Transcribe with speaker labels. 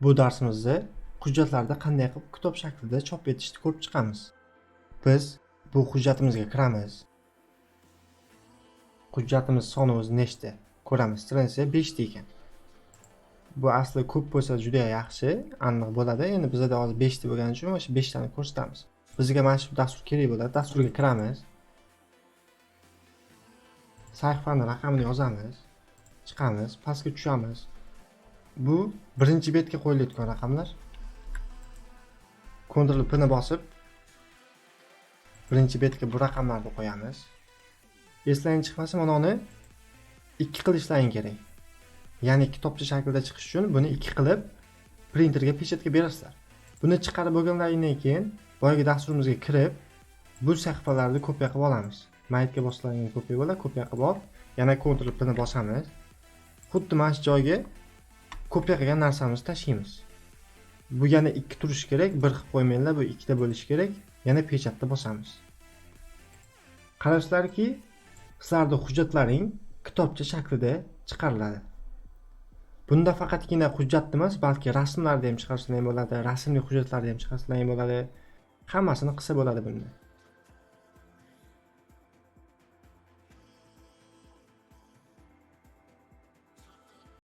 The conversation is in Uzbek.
Speaker 1: Bu darsimizda hujjatlarda qanday qilib kitob shaklida chop etishni ko'rib chiqamiz. Biz bu hujjatimizga kiramiz. Hujjatimiz soni o'zi nechta? Ko'ramiz. Stransiya 5 ta ekan. Bu asli ko'p bo'lsa juda yaxshi, aniq bo'ladi. Endi bizda hozir 5 ta bo'lgani uchun o'sha 5 tani ko'rsatamiz. Bizga mana shu dastur kerak bo'ladi. Dasturga kiramiz. Sahifani raqamini yozamiz. Chiqamiz, pastga tushamiz. Bu birinchi betga qo'yilayotgan raqamlar. Ctrl P ni bosib birinchi betga bu raqamlarni qo'yamiz. Eslaring chiqmasa, mana uni 2 qilishlaring kerak. Ya'ni kitobcha shaklida chiqish uchun buni 2 qilib printerga pechatga berasizlar. Buni chiqarib bo'lgandan keyin boyagi dasturimizga kirib, bu sahifalarni kopiya qilib olamiz. Maytga bosiladigan kopiya bo'ladi, kopiya qilib olib, yana Ctrl P ni bosamiz. Xuddi mana shu joyga kopiya qilgan narsamizni tashlaymiz. Bu yana 2 turishi kerak, 1 qilib qo'ymanglar, bu 2 ta bo'lishi kerak. Yana pechatni bosamiz. Qarasizlarki, sizlarning hujjatlaring kitobcha shaklida chiqariladi. Bunda faqatgina hujjatni emas, balki rasmlarni ham chiqarishlar ham bo'ladi, rasmli hujjatlarni ham chiqarishlar ham bo'ladi. Hammasini qilsa bo'ladi bunda.